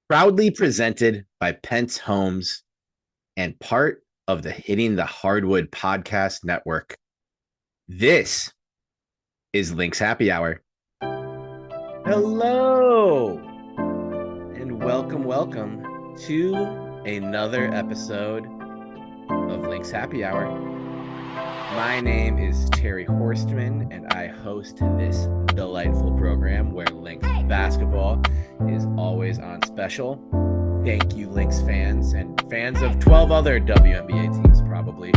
Proudly presented by Pence Homes and part of the Hitting the Hardwood podcast network. This is Lynx Happy Hour. Hello and welcome to another episode of Lynx Happy Hour. My name is Terry Horstman, and I host this delightful program where Lynx basketball is always on special. Thank you, Lynx fans and fans of 12 other WNBA teams, probably,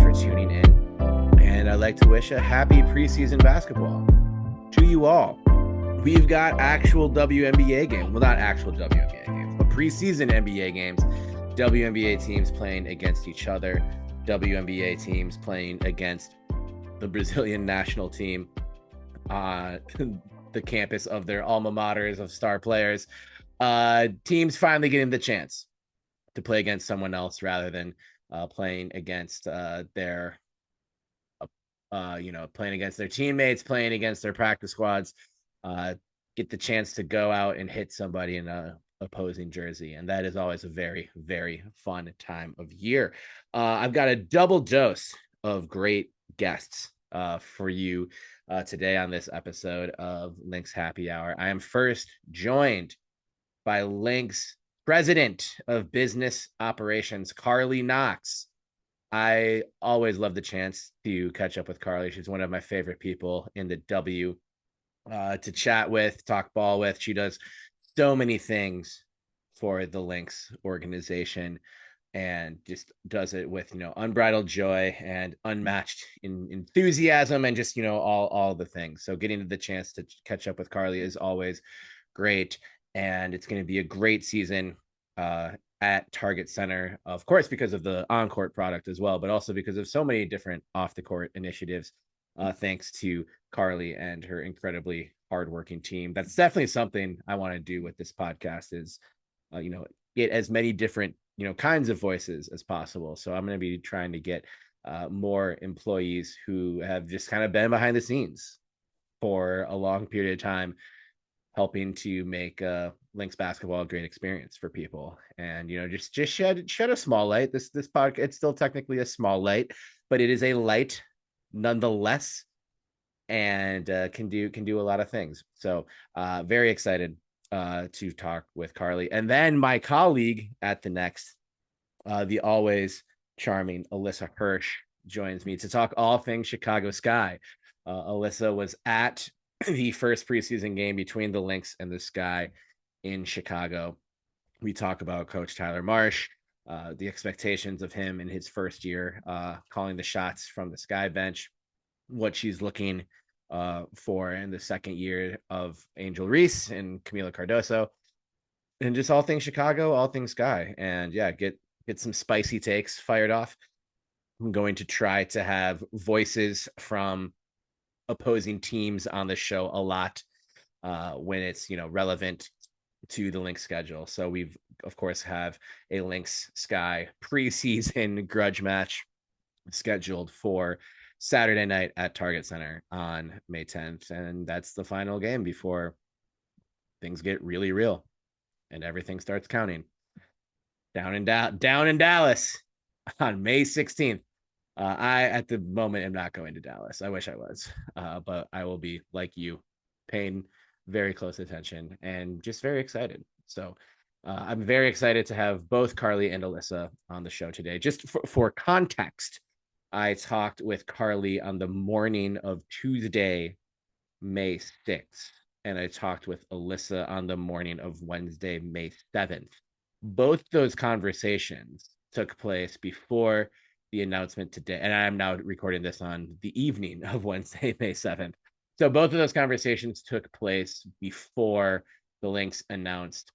for tuning in. And I'd like to wish a happy preseason basketball to you all. We've got actual WNBA games. Well, not actual WNBA games, but preseason NBA games. WNBA teams playing against each other. WNBA teams playing against the Brazilian national team on the campus of their alma maters of star players. Teams finally getting the chance to play against someone else rather than playing against their playing against their teammates, playing against their practice squads. Get the chance to go out and hit somebody in a opposing jersey, and that is always a very, very fun time of year. I've got a double dose of great guests for you today on this episode of Lynx Happy Hour. I am first joined by Lynx President of Business Operations, Carley Knox. I always love the chance to catch up with Carley. She's one of my favorite people in the W to chat with, talk ball with. She does so many things for the Lynx organization and just does it with unbridled joy and unmatched enthusiasm and just all the things. So getting the chance to catch up with Carley is always great, and it's going to be a great season at Target Center, of course, because of the on-court product as well, but also because of so many different off-the-court initiatives. Thanks to Carley and her incredibly hardworking team. That's definitely something I want to do with this podcast is, get as many different, kinds of voices as possible. So I'm going to be trying to get more employees who have just kind of been behind the scenes for a long period of time, helping to make Lynx basketball a great experience for people. And just shed a small light. This podcast, it's still technically a small light, but it is a light nonetheless, and can do a lot of things. So very excited to talk with Carley. And then my colleague at the Next, the always charming Alyssa Hirsch, joins me to talk all things Chicago Sky. Alyssa was at the first preseason game between the Lynx and the Sky in Chicago. We talk about Coach Tyler Marsh, the expectations of him in his first year, calling the shots from the Sky bench, what she's looking for in the second year of Angel Reese and Camila Cardoso, and just all things Chicago, all things Sky. And yeah, get some spicy takes fired off. I'm going to try to have voices from opposing teams on the show a lot when it's relevant to the Lynx schedule. So we've of course have a Lynx Sky preseason grudge match scheduled for Saturday night at Target Center on May 10th, and that's the final game before things get really real and everything starts counting down in Dallas on May 16th. I at the moment am not going to Dallas. I wish I was, but I will be like you, paying very close attention and just very excited. So I'm very excited to have both Carley and Alyssa on the show today. Just for context, I talked with Carley on the morning of Tuesday, May 6th, and I talked with Alyssa on the morning of Wednesday, May 7th. Both those conversations took place before the announcement today, and I'm now recording this on the evening of Wednesday, May 7th. So both of those conversations took place before the Lynx announced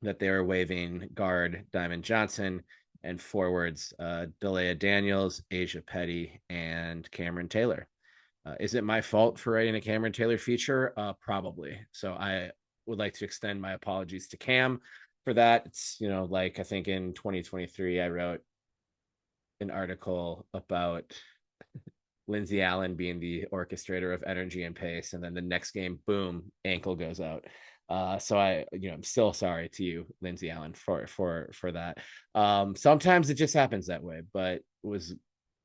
that they were waiving guard Diamond Johnson and forwards Delia Daniels, Asia Petty, and Cameron Taylor. Is it my fault for writing a Cameron Taylor feature? Probably. So I would like to extend my apologies to Cam for that. It's, like I think in 2023, I wrote an article about Lindsey Allen being the orchestrator of energy and pace. And then the next game, boom, ankle goes out. So I'm still sorry to you, Lindsay Allen, for that. Sometimes it just happens that way, but it was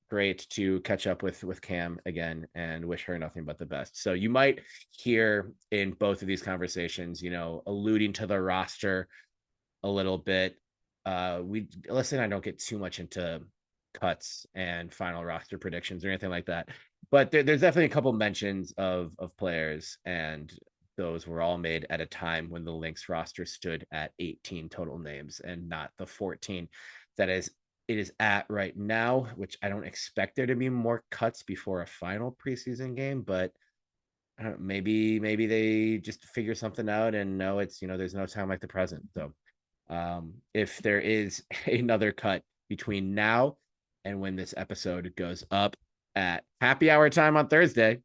great to catch up with Cam again and wish her nothing but the best. So you might hear in both of these conversations, alluding to the roster a little bit. We listen, I don't get too much into cuts and final roster predictions or anything like that, but there's definitely a couple mentions of players, and those were all made at a time when the Lynx roster stood at 18 total names and not the 14 that is it is at right now, which I don't expect there to be more cuts before a final preseason game, but I don't know, maybe they just figure something out and know it's there's no time like the present. So if there is another cut between now and when this episode goes up at happy hour time on Thursday,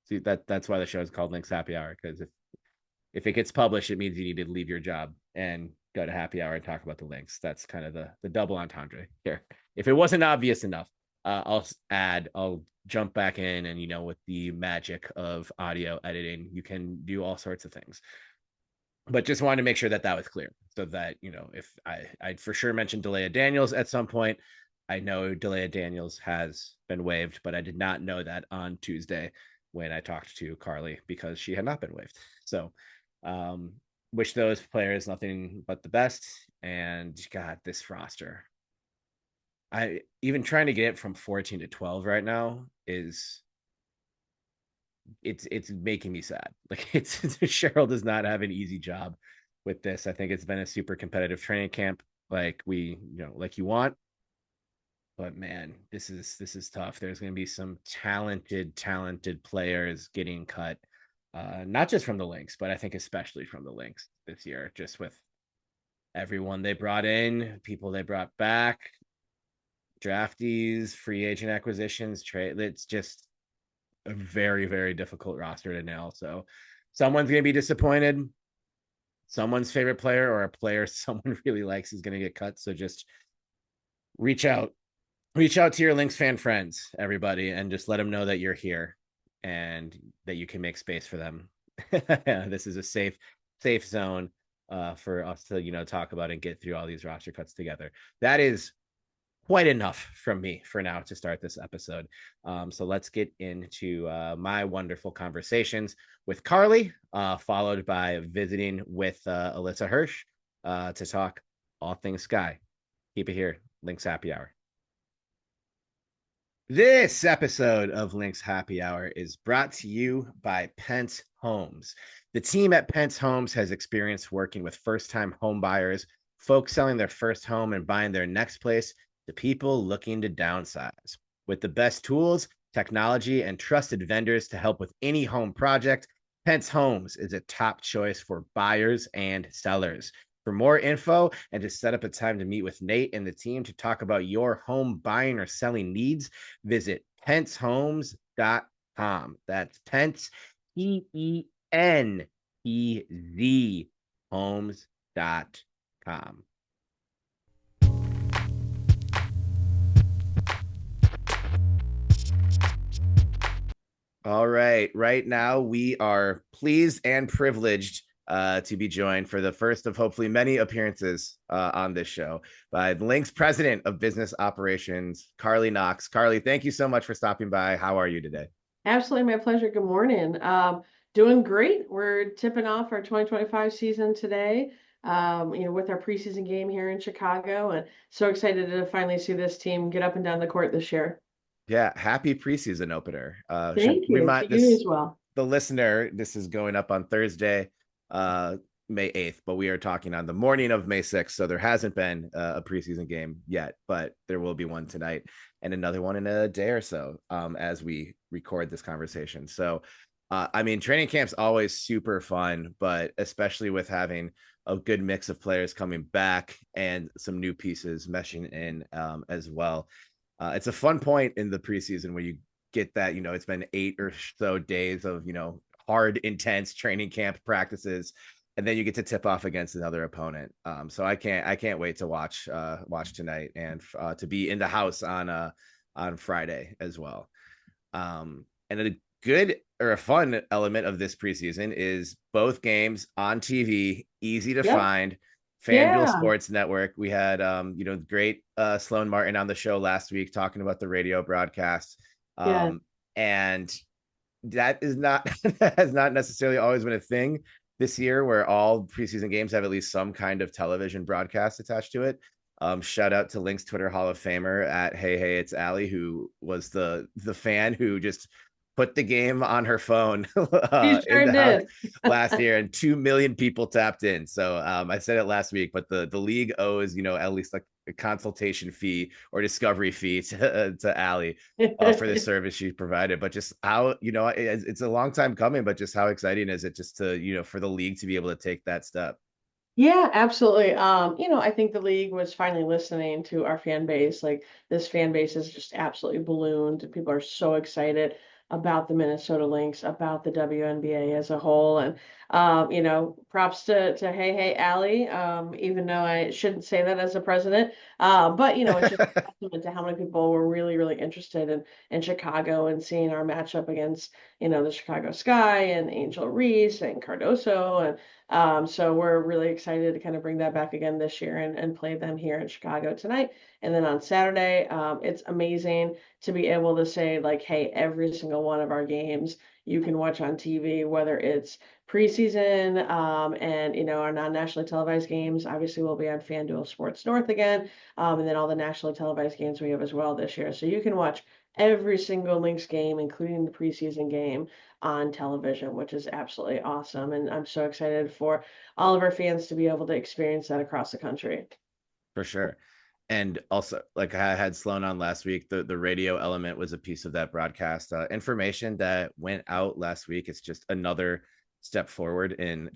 see that's why the show is called Lynx Happy Hour, because if it gets published, it means you need to leave your job and go to happy hour and talk about the Lynx. That's kind of the double entendre here. If it wasn't obvious enough, I'll jump back in, and with the magic of audio editing, you can do all sorts of things. But just wanted to make sure that was clear, so that if I'd for sure mentioned Delia Daniels at some point. I know Delia Daniels has been waived, but I did not know that on Tuesday when I talked to Carley, because she had not been waived. So wish those players nothing but the best. And God, this roster, I even trying to get it from 14 to 12 right now is it's making me sad. Like it's Cheryl does not have an easy job with this. I think it's been a super competitive training camp, like like you want. But man, this is tough. There's going to be some talented players getting cut, not just from the Lynx, but I think especially from the Lynx this year, just with everyone they brought in, people they brought back, draftees, free agent acquisitions, trade. It's just a very difficult roster to nail. So someone's going to be disappointed. Someone's favorite player or a player someone really likes is going to get cut. So just reach out to your Lynx fan friends, everybody, and just let them know that you're here and that you can make space for them. This is a safe zone for us to talk about and get through all these roster cuts together. That is quite enough from me for now to start this episode. So let's get into my wonderful conversations with Carley, followed by visiting with Alyssa Hirsch to talk all things Sky. Keep it here, Lynx Happy Hour. This episode of Lynx Happy Hour is brought to you by Pence Homes. The team at Pence Homes has experience working with first-time home buyers, folks selling their first home and buying their next place, to people looking to downsize. With the best tools, technology, and trusted vendors to help with any home project, Pence Homes is a top choice for buyers and sellers. For more info and to set up a time to meet with Nate and the team to talk about your home buying or selling needs, visit pencehomes.com. That's Pence, PENEZ, homes.com. All right. Right now, we are pleased and privileged to be joined for the first of hopefully many appearances on this show by the Lynx President of Business Operations, Carley Knox. Carley, thank you so much for stopping by. How are you today? Absolutely, my pleasure. Good morning. Doing great. We're tipping off our 2025 season today, with our preseason game here in Chicago, and so excited to finally see this team get up and down the court this year. Yeah, happy preseason opener. Should Thank you remind to you this as well. the listener, this is going up on Thursday, May 8th, but we are talking on the morning of May 6th. So there hasn't been a preseason game yet, but there will be one tonight and another one in a day or so as we record this conversation. So, training camp's always super fun, but especially with having a good mix of players coming back and some new pieces meshing in as well. It's a fun point in the preseason where you get that, it's been 8 or so days of, hard, intense training camp practices, and then you get to tip off against another opponent. So I can't wait to watch tonight and to be in the house on Friday as well. And a good or a fun element of this preseason is both games on TV, easy to Yep. find. FanDuel Yeah. Sports Network. We had great Sloan Martin on the show last week talking about the radio broadcasts. Yeah. And that is not has not necessarily always been a thing this year, where all preseason games have at least some kind of television broadcast attached to it. Shout out to Lynx Twitter Hall of Famer at Hey It's Allie, who was the fan who just put the game on her phone She in sure the house did. last year, and 2 million people tapped in. So I said it last week, but the league owes at least like a consultation fee or discovery fee to Allie for the service she provided. But just how it's a long time coming, but just how exciting is it just to for the league to be able to take that step? Yeah, absolutely. I think the league was finally listening to our fan base. Like this fan base is just absolutely ballooned. People are so excited about the Minnesota Lynx, about the WNBA as a whole. And props to Hey Allie, even though I shouldn't say that as a president. But it's just a testament to how many people were really, really interested in Chicago and seeing our matchup against, the Chicago Sky and Angel Reese and Cardoso. And so we're really excited to kind of bring that back again this year and play them here in Chicago tonight. And then on Saturday, it's amazing to be able to say, like, hey, every single one of our games you can watch on TV, whether it's preseason and, our non-nationally televised games. Obviously, we'll be on FanDuel Sports North again, and then all the nationally televised games we have as well this year. So you can watch every single Lynx game, including the preseason game on television, which is absolutely awesome. And I'm so excited for all of our fans to be able to experience that across the country. For sure. And also, like I had Sloan on last week, the radio element was a piece of that broadcast. Information that went out last week. It's just another step forward in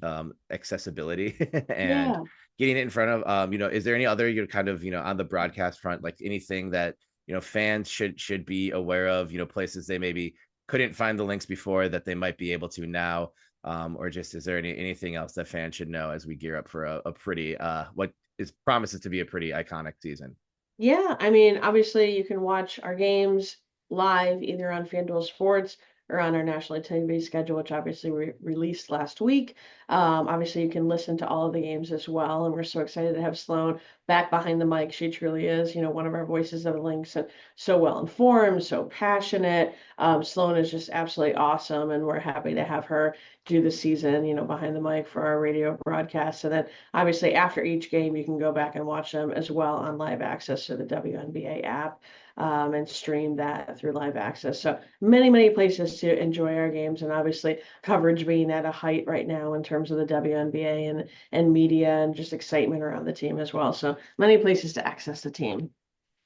accessibility and Yeah. getting it in front of. Is there any other kind of on the broadcast front, like anything that fans should be aware of? Places they maybe couldn't find the links before that they might be able to now. Or just is there anything else that fans should know as we gear up for a pretty what is promises to be a pretty iconic season? Yeah, I mean, obviously you can watch our games live either on FanDuel Sports or on our national TV schedule, which obviously we released last week. Obviously, you can listen to all of the games as well, and we're so excited to have Sloan back behind the mic. She truly is, one of our voices of the Lynx, and so well informed, so passionate. Sloan is just absolutely awesome, and we're happy to have her do the season, behind the mic for our radio broadcast. And then obviously after each game, you can go back and watch them as well on live access to the WNBA app and stream that through live access. So many, many places to enjoy our games, and obviously coverage being at a height right now in terms of the WNBA and media and just excitement around the team as well. So many places to access the team.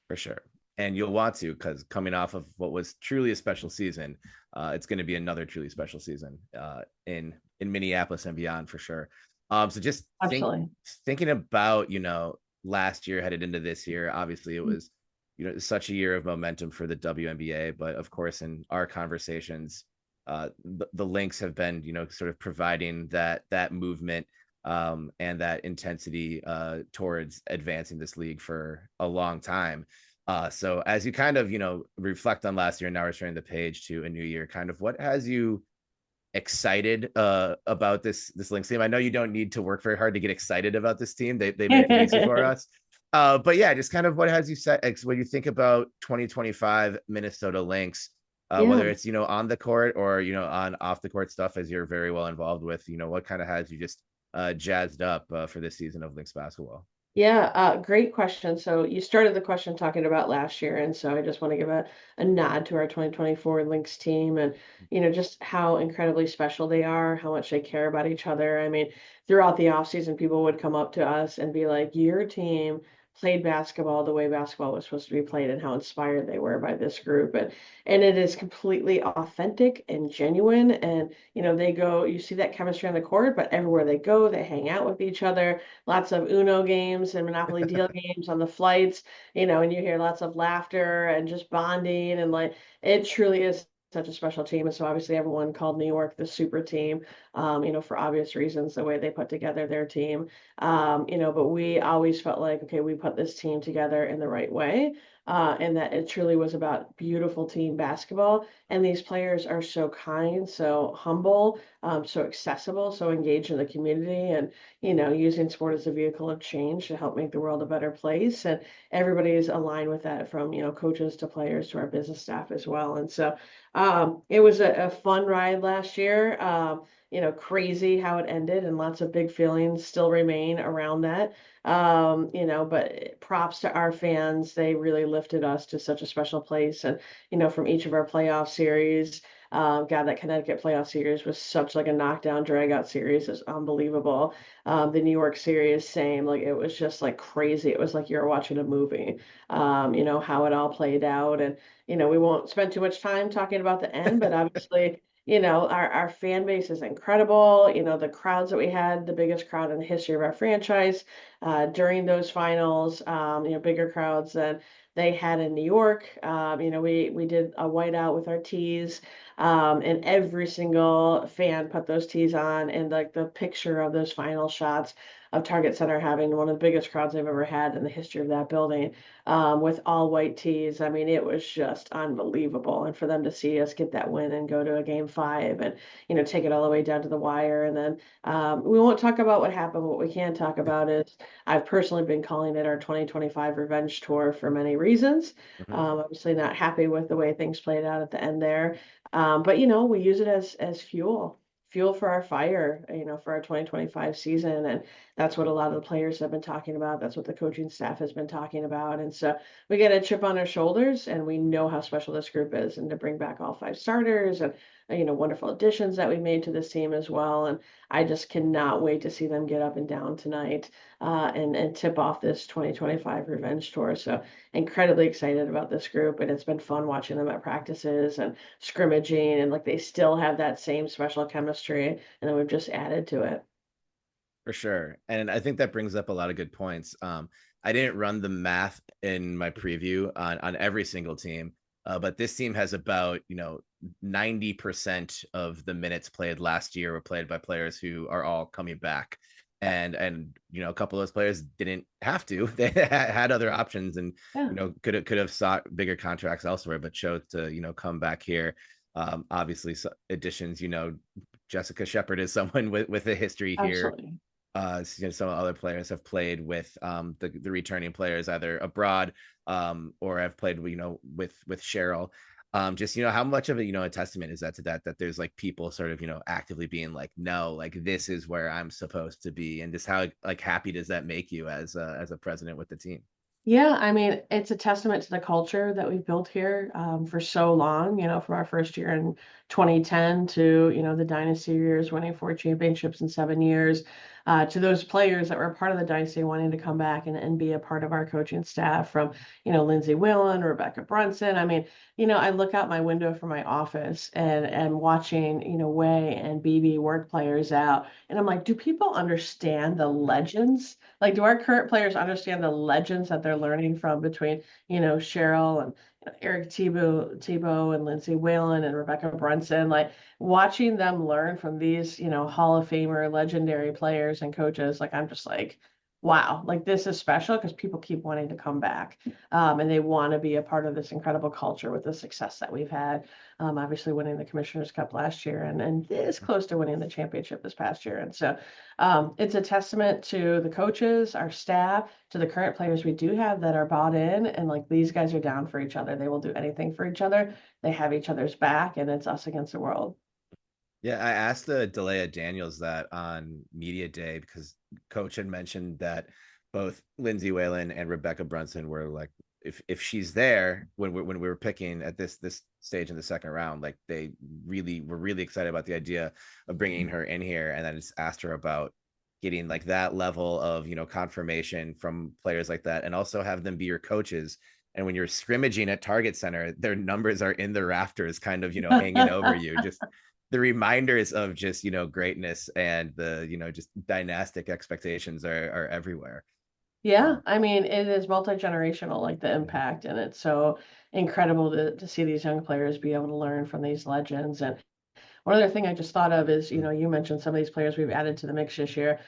For sure. And you'll want to, because coming off of what was truly a special season, it's going to be another truly special season in Minneapolis and beyond for sure. So just Absolutely. thinking about last year headed into this year, obviously it was such a year of momentum for the WNBA, but of course in our conversations, the Lynx have been sort of providing that movement and that intensity towards advancing this league for a long time. So as you kind of, reflect on last year, now we're turning the page to a new year, kind of what has you excited about this Lynx team? I know you don't need to work very hard to get excited about this team. They make it easy for us. But yeah, just kind of what has you set when you think about 2025 Minnesota Lynx, Yeah. whether it's on the court or on off the court stuff, as you're very well involved with, what kind of has you just jazzed up for this season of Lynx basketball? Yeah, great question. So you started the question talking about last year, and so I just want to give a nod to our 2024 Lynx team and just how incredibly special they are, how much they care about each other. I mean, throughout the off season, people would come up to us and be like, "Your team played basketball the way basketball was supposed to be played," and how inspired they were by this group. And it is completely authentic and genuine. And you see that chemistry on the court, but everywhere they go, they hang out with each other, lots of Uno games and Monopoly deal games on the flights, and you hear lots of laughter and just bonding. And like, it truly is such a special team. And so obviously everyone called New York the super team. for obvious reasons, the way they put together their team. But we always felt like, okay, we put this team together in the right way. And that it truly was about beautiful team basketball. And these players are so kind, so humble, so accessible, so engaged in the community, and using sport as a vehicle of change to help make the world a better place. And everybody is aligned with that, from coaches to players to our business staff as well. And so it was a fun ride last year. Crazy how it ended, and lots of big feelings still remain around that. But props to our fans. They really lifted us to such a special place. And, from each of our playoff series, God, that Connecticut playoff series was such like a knockdown, drag out series. It's unbelievable. The New York series, same. Like, it was just like crazy. It was like you're watching a movie, how it all played out. And, we won't spend too much time talking about the end, but obviously, our fan base is incredible. The crowds that we had, the biggest crowd in the history of our franchise during those finals, bigger crowds than they had in New York. We did a whiteout with our tees, and every single fan put those tees on, and like the picture of those final shots of Target Center having one of the biggest crowds they've ever had in the history of that building, with all white tees. I mean, it was just unbelievable. And for them to see us get that win and go to a game 5, and, take it all the way down to the wire. And then we won't talk about what happened. What we can talk about is I've personally been calling it our 2025 revenge tour for many reasons. Mhm. Obviously not happy with the way things played out at the end there. But we use it as fuel for our fire, for our 2025 season. And that's what a lot of the players have been talking about. That's what the coaching staff has been talking about. And so we get a chip on our shoulders, and we know how special this group is, and to bring back all 5 starters, and wonderful additions that we made to this team as well. And I just cannot wait to see them get up and down tonight, and tip off this 2025 revenge tour. So incredibly excited about this group, and it's been fun watching them at practices and scrimmaging, and like they still have that same special chemistry, and then we've just added to it. For sure. And I think that brings up a lot of good points. I didn't run the math in my preview on every single team, but this team has about, 90% of the minutes played last year were played by players who are all coming back. And a couple of those players didn't have to. They had other options, and Yeah, could have sought bigger contracts elsewhere, but chose to come back here. Obviously, additions. Jessica Shepard is someone with a history here. absolutely. Some other players have played with the returning players either abroad, or have played with Cheryl. Just how much of a testament is that to that there's like people sort of actively being like, no, like this is where I'm supposed to be, and just how like happy does that make you as a president with the team? Yeah, I mean, it's a testament to the culture that we've built here, for so long, from our first year in 2010 to, the dynasty years, winning 4 championships in 7 years, to those players that were part of the dynasty wanting to come back and be a part of our coaching staff, from, Lindsay Whalen, Rebecca Brunson. I mean, I look out my window from my office, and watching, Way and BB work players out. And I'm like, do people understand the legends? Like, do our current players understand the legends that they're learning from, between, Cheryl and Eric Tebow and Lindsay Whalen and Rebecca Brunson? Like, watching them learn from these, Hall of Famer, legendary players and coaches, like, I'm just like, wow, like this is special, because people keep wanting to come back, and they want to be a part of this incredible culture with the success that we've had. Obviously winning the Commissioner's Cup last year, and this close to winning the championship this past year. And so it's a testament to the coaches, our staff, to the current players we do have that are bought in, and like these guys are down for each other. They will do anything for each other. They have each other's back, and it's us against the world. Yeah, I asked Delia Daniels that on media day, because coach had mentioned that both Lindsay Whalen and Rebecca Brunson were like, if she's there when we were picking at this stage in the second round, like they really were really excited about the idea of bringing her in here. And then just asked her about getting like that level of confirmation from players like that, and also have them be your coaches. And when you're scrimmaging at Target Center, their numbers are in the rafters, kind of hanging over you. Just the reminders of just greatness, and the just dynastic expectations are everywhere. Yeah, um, I mean, it is multi-generational, like the impact, and it's so incredible to see these young players be able to learn from these legends. And One other thing I just thought of is, Mhm, you mentioned some of these players we've added to the mix this year.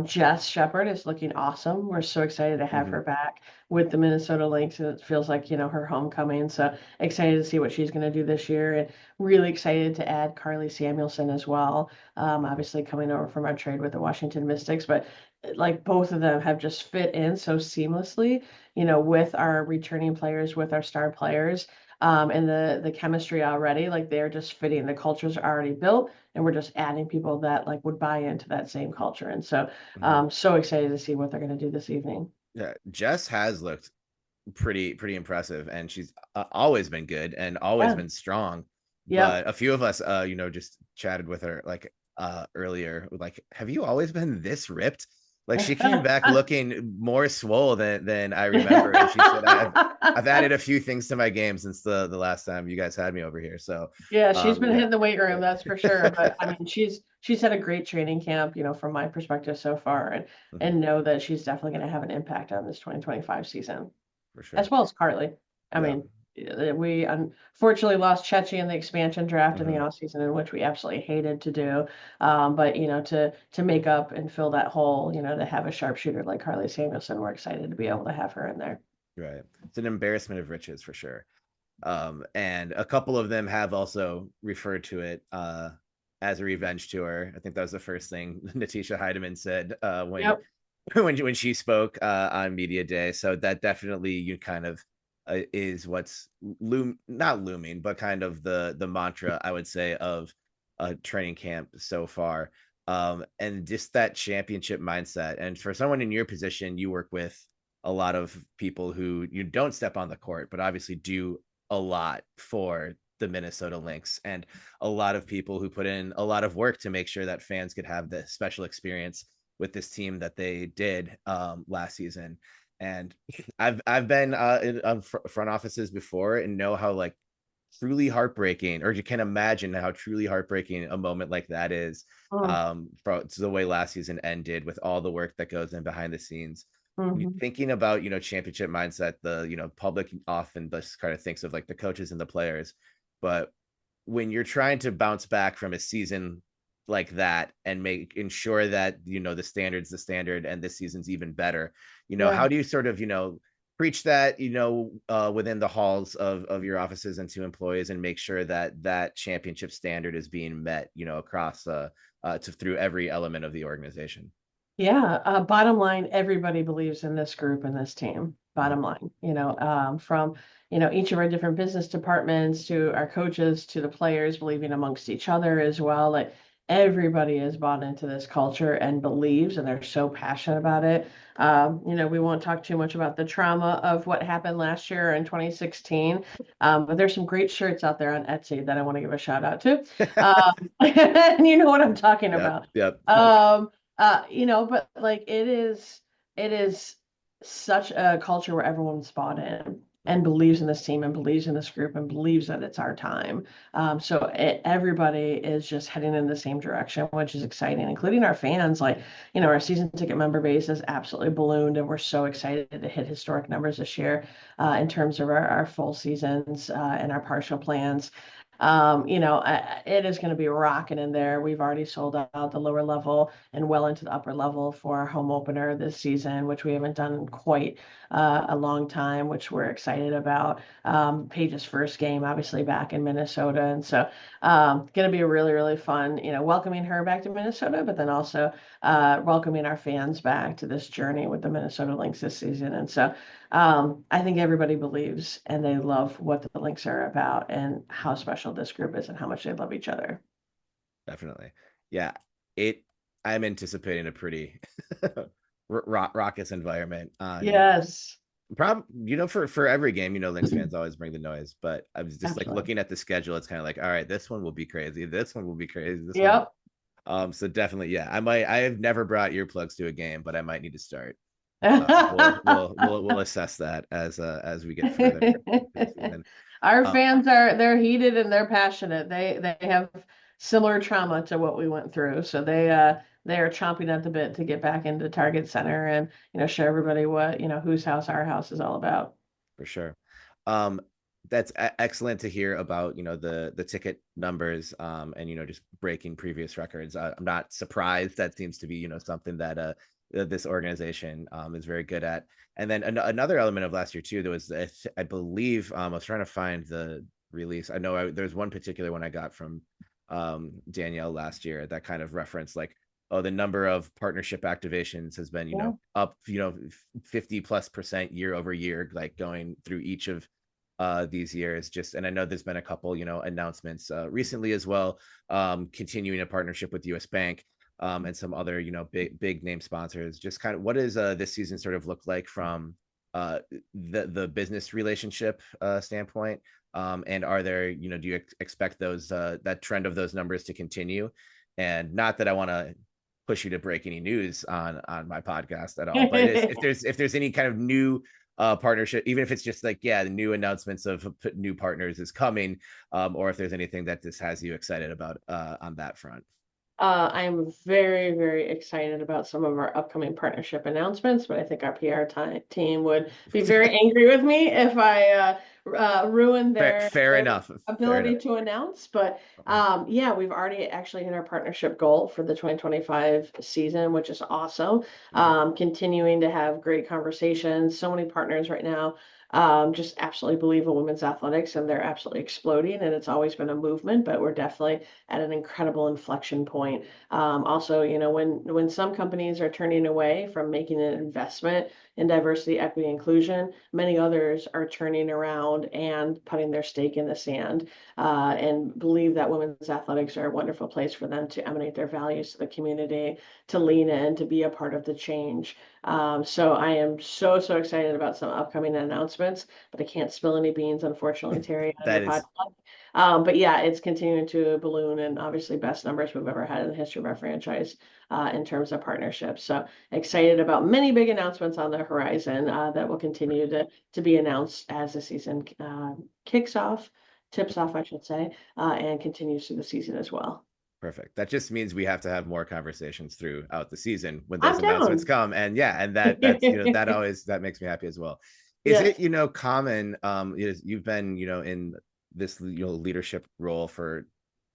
Jess Shepard is looking awesome. We're so excited to have mhm, her back with the Minnesota Lynx, and it feels like, her homecoming. So excited to see what she's going to do this year, and really excited to add Carley Samuelson as well. Obviously coming over from our trade with the Washington Mystics, but like both of them have just fit in so seamlessly, with our returning players, with our star players, and the chemistry already. Like they're just fitting. The cultures are already built, and we're just adding people that like would buy into that same culture. And so, mhm. so excited to see what they're going to do this evening. Yeah, Jess has looked pretty impressive, and she's always been good and always Yeah. been strong. Yep. But a few of us, just chatted with her like earlier, like, have you always been this ripped? Like she came back looking more swole than I remember, and she said, I've added a few things to my game since the last time you guys had me over here. So, Yeah, she's been yeah. hitting the weight room, that's for sure. But I mean, she's had a great training camp, from my perspective so far, and Mhm, know that she's definitely going to have an impact on this 2025 season, for as sure. well as Carly. I Yeah. mean, we unfortunately lost Chechi in the expansion draft in the Mhm. offseason, in which we absolutely hated to do. But to make up and fill that hole, to have a sharpshooter like Carly Samuelson, we're excited to be able to have her in there. Right. It's an embarrassment of riches for sure. And a couple of them have also referred to it as a revenge tour. I think that was the first thing Natisha Heidemann said when Yep. when she spoke on media day. So that definitely you kind of is what's not looming, but kind of the mantra I would say of training camp so far. And just that championship mindset. And for someone in your position, you work with a lot of people who you don't step on the court, but obviously do a lot for the Minnesota Lynx, and a lot of people who put in a lot of work to make sure that fans could have the special experience with this team that they did last season. And I've been in front offices before and know how like truly heartbreaking, or you can imagine how truly heartbreaking a moment like that is, Mm, from the way last season ended with all the work that goes in behind the scenes. You mhm. thinking about championship mindset, the public often just kind of thinks of like the coaches and the players, but when you're trying to bounce back from a season like that and make ensure that the standard's the standard and this season's even better, Yeah. how do you sort of preach that within the halls of your offices and to employees, and make sure that that championship standard is being met across through every element of the organization? Yeah, bottom line, everybody believes in this group and this team. Mhm. Bottom line, from each of our different business departments to our coaches to the players believing amongst each other as well. Like everybody is bought into this culture and believes, and they're so passionate about it. We won't talk too much about the trauma of what happened last year in 2016, but there's some great shirts out there on Etsy that I want to give a shout out to. And you know what I'm talking Yep, about. yep. But like it is such a culture where everyone's bought in and believes in this team and believes in this group and believes that it's our time. So everybody is just heading in the same direction, which is exciting, including our fans. Like, our season ticket member base is absolutely ballooned, and we're so excited to hit historic numbers this year in terms of our full seasons and our partial plans. It is going to be rocking in there. We've already sold out the lower level and well into the upper level for our home opener this season, which we haven't done in quite a long time, which we're excited about. Paige's first game, obviously, back in Minnesota. And so, going to be really, really fun, welcoming her back to Minnesota, but then also welcoming our fans back to this journey with the Minnesota Lynx this season. And so, I think everybody believes and they love what the Lynx are about and how special this group is and how much they love each other. Definitely. Yeah. It I'm anticipating a pretty raucous environment on Yes, for every game. Lynx fans always bring the noise, but I was just like absolutely. looking at the schedule. It's kind of like, all right, this one will be crazy. This one will be crazy. This one. Yep. So definitely, yeah. I have never brought earplugs to a game, but I might need to start. We'll assess that as we get further into the season. Our Um, fans are heated and they're passionate. They have similar trauma to what we went through. So they are chomping at the bit to get back into Target Center and show everybody what, whose house our house is all about. for sure. Um, that's excellent to hear about, the ticket numbers, and just breaking previous records. I'm not surprised. That seems to be, something that this organization is very good at. And then another element of last year too, there was, I believe, I was trying to find the release. I know there's one particular one I got from Danielle last year that kind of referenced like, oh, the number of partnership activations has been, Yeah. up, 50+% year over year, like going through each of these years. Just, and I know there's been a couple, announcements recently as well, continuing a partnership with US Bank, and some other, big name sponsors. Just kind of, what does this season sort of look like from the business relationship standpoint? And are there, do you expect those that trend of those numbers to continue? And not that I want to push you to break any news on my podcast at all, but if there's any kind of new partnership, even if it's just like, yeah, the new announcements of new partners is coming, or if there's anything that this has you excited about on that front. I'm very, very excited about some of our upcoming partnership announcements, but I think our PR team would be very angry with me if I ruined Fair their enough. Fair enough. ability to announce. But yeah, we've already actually hit our partnership goal for the 2025 season, which is awesome. Mhm. Continuing to have great conversations. So many partners right now just absolutely believe in women's athletics, and they're absolutely exploding. And it's always been a movement, but we're definitely at an incredible inflection point. Also, when some companies are turning away from making an investment in diversity, equity, inclusion, many others are turning around and putting their stake in the sand, and believe that women's athletics are a wonderful place for them to emanate their values to the community, to lean in, to be a part of the change. So I am so, so excited about some upcoming announcements, but I can't spill any beans, unfortunately, Terry, on your That is podcast. But yeah, it's continuing to balloon, and obviously best numbers we've ever had in the history of our franchise in terms of partnerships. So excited about many big announcements on the horizon that will continue to be announced as the season kicks off, tips off, I should say, and continues through the season as well. perfect. That just means we have to have more conversations throughout the season when those I'm announcements down. come. And yeah, and that's that makes me happy as well. Is it, Yes. common, you've been, in this, leadership role for,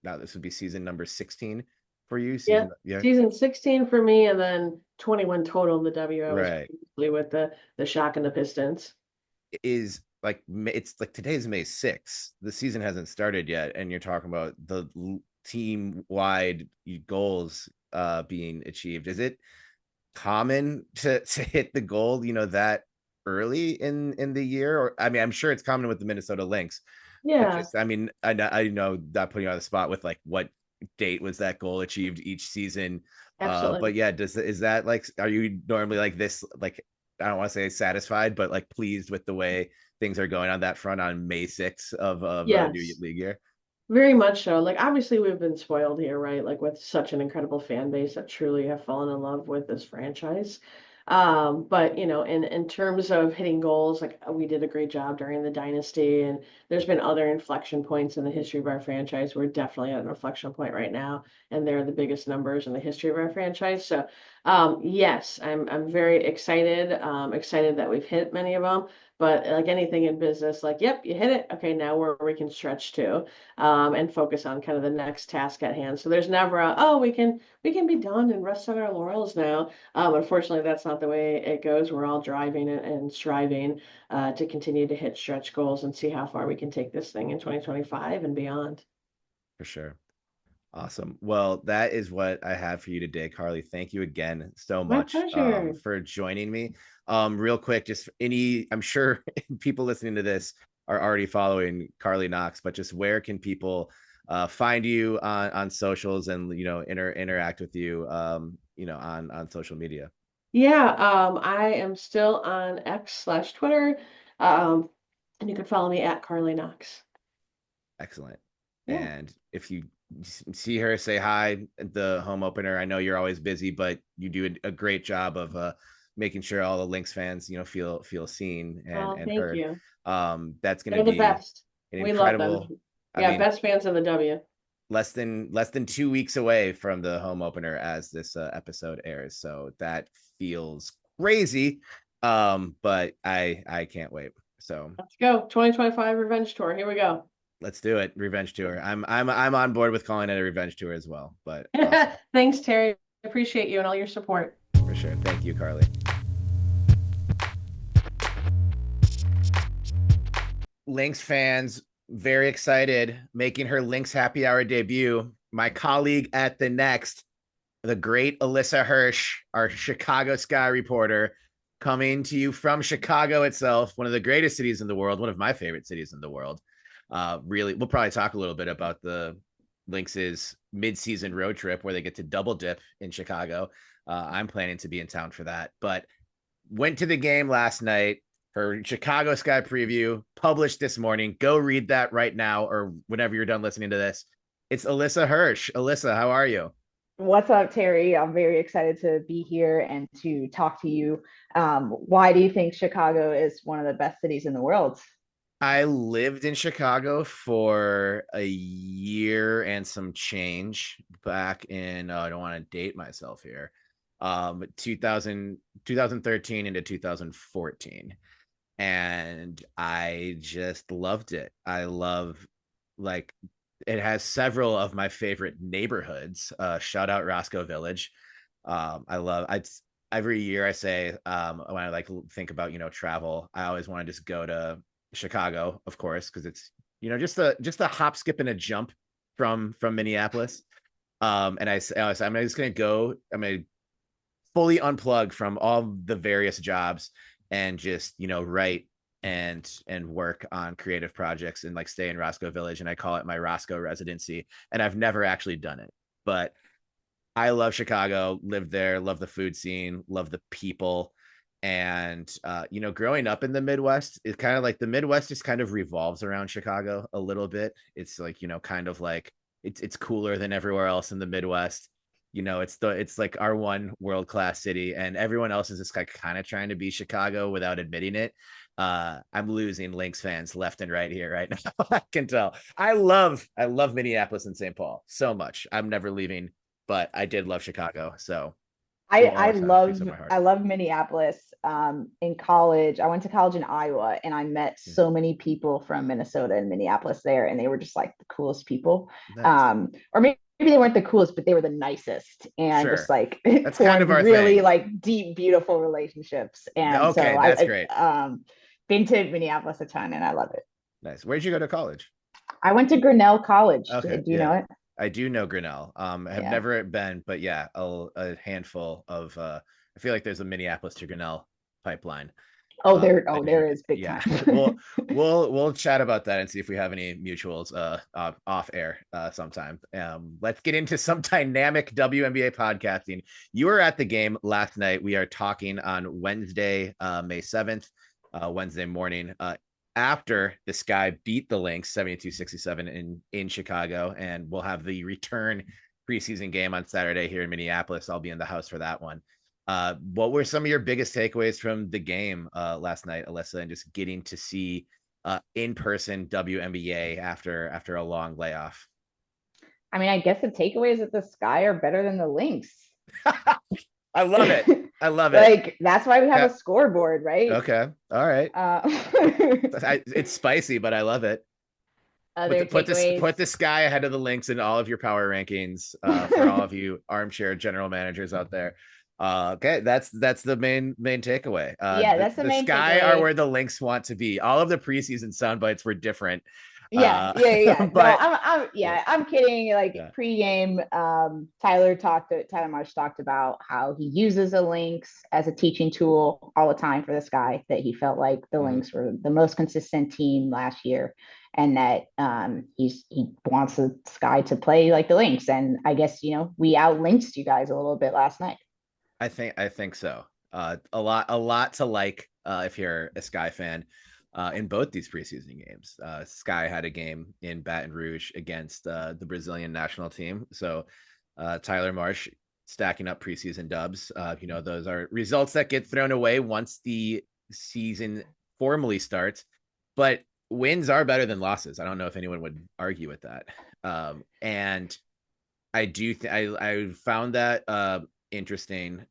now this would be season number 16 for you, Yeah. yeah. Season 16 for me, and then 21 total in the W. I was Right. previously with the Shock and the Pistons. Is like, it's like today's May 6th. The season hasn't started yet, and you're talking about the team wide goals being achieved. Is it common to hit the goal, that early in the year? Or, I mean, I'm sure it's common with the Minnesota Lynx, but Yeah, just, I mean, I know not putting you on the spot with like what date was that goal achieved each season. absolutely. But yeah, is that like, are you normally like this, like, I don't want to say satisfied, but like pleased with the way things are going on that front on May 6th of a new Yes. league year? Very much so. Like obviously we've been spoiled here, right? Like with such an incredible fan base that truly have fallen in love with this franchise. But in terms of hitting goals, like we did a great job during the dynasty, and there's been other inflection points in the history of our franchise. We're definitely at an inflection point right now, and they're the biggest numbers in the history of our franchise. So yes, I'm very excited. Excited that we've hit many of them. But like anything in business, like, yep, you hit it. Okay, now where we can stretch to and focus on kind of the next task at hand. So there's never a, oh, we can be done and rest on our laurels now. Unfortunately, that's not the way it goes. We're all driving and striving to continue to hit stretch goals and see how far we can take this thing in 2025 and beyond. For sure. Awesome. Well, that is what I have for you today, Carly. Thank you again so My much pleasure. for joining me. Real quick, just I'm sure people listening to this are already following Carly Knox, but just where can people find you on socials and, interact with you, on social media? Yeah, I am still on X/Twitter. And you can follow me at Carly Knox. Excellent. Yeah. And if you see her, say hi at the home opener. I know you're always busy, but you do a great job of making sure all the Lynx fans, feel seen and Oh, and thank heard. you. That's going to They're the be best. an We love them. incredible. I Yeah, mean, best fans in the W. less than 2 weeks away from the home opener as this episode airs, so that feels crazy. But I can't wait. So Let's go. 2025 Revenge Tour. Here we go. let's do it. Revenge tour. I'm on board with calling it a revenge tour as well. But awesome. Thanks, Terry. Appreciate you and all your support. For sure. Thank you, Carly. Lynx fans, very excited, making her Lynx Happy Hour debut. My colleague at the Next, the great Alyssa Hirsch, our Chicago Sky reporter, coming to you from Chicago itself, one of the greatest cities in the world, one of my favorite cities in the world. Really, we'll probably talk a little bit about the Lynx's mid-season road trip where they get to double dip in Chicago. I'm planning to be in town for that, but went to the game last night. Her Chicago Sky preview published this morning. Go read that right now or whenever you're done listening to this. It's Alyssa Hirsch. Alyssa, how are you? What's up, Terry? I'm very excited to be here and to talk to you. Why do you think Chicago is one of the best cities in the world? I lived in Chicago for a year and some change back in, I don't want to date myself here, 2013 into 2014. And I just loved it. I love, like, it has several of my favorite neighborhoods. Shout out Roscoe Village. I love I every year I say, when I like think about travel, I always want to just go to Chicago, of course, because it's just a hop, skip, and a jump from Minneapolis. And I say, I'm just gonna go. I'm gonna fully unplug from all the various jobs and just write and work on creative projects and like stay in Roscoe Village. And I call it my Roscoe residency. And I've never actually done it, but I love Chicago, lived there, love the food scene, love the people. And growing up in the Midwest, it's kind of like the Midwest just kind of revolves around Chicago a little bit. It's like, kind of like it's cooler than everywhere else in the Midwest. It's like our one world-class city, and everyone else is just like kind of trying to be Chicago without admitting it. I'm losing Lynx fans left and right here right now. I can tell. I love Minneapolis and St. Paul so much. I'm never leaving, but I did love Chicago, so I will I always have a piece love of my heart. I love Minneapolis. In college, I went to college in Iowa, and I met Hmm. so many people from Minnesota and Minneapolis there, and they were just like the coolest people. Nice. Or maybe they weren't the coolest, but they were the nicest, and just Sure. like That's kind formed of our really thing. like deep, beautiful relationships. And so Okay, that's I great. been to Minneapolis a ton, and I love it. Nice. Where'd you go to college? I went to Grinnell College. Do, Okay, do you know yeah. it? I do know Grinnell. I have Yeah. never been, but yeah, a handful of I feel like there's a Minneapolis to Grinnell pipeline. I There usually is big yeah. time. We'll chat about that and see if we have any mutuals off air sometime. Let's get into some dynamic WNBA podcasting. You were at the game last night. We are talking on Wednesday, May 7th, Wednesday morning. After the Sky beat the Lynx 72-67 in Chicago, and we'll have the return preseason game on Saturday here in Minneapolis. I'll be in the house for that one. What were some of your biggest takeaways from the game last night, Alyssa, and just getting to see in-person WNBA after a long layoff? I mean, I guess the takeaway is that the Sky are better than the Lynx. I love it. I love it. Like that's why we have Yeah. a scoreboard, right? Okay. All right. Uh, It's spicy, but I love it. other Put takeaways. the Sky ahead of the Lynx in all of your power rankings for all of you armchair general managers out there. Okay, that's the main takeaway. Yeah, that's the The main Sky are takeaway. where the Lynx want to be. All of the preseason sound bites were different, Yeah, yeah, yeah. No, but yeah, yeah, I'm kidding. Like yeah. pre-game, Tyler Marsh talked about how he uses a Lynx as a teaching tool all the time for this guy, that he felt like the Mhm. Lynx were the most consistent team last year, and that he wants the Sky to play like the Lynx. And I guess, we out lynxed you guys a little bit last night. I think so. A lot to like if you're a Sky fan. In both these preseason games, Sky had a game in Baton Rouge against the Brazilian national team. So Tyler Marsh stacking up preseason dubs. Those are results that get thrown away once the season formally starts. But wins are better than losses. I don't know if anyone would argue with that. And I do. I found that interesting.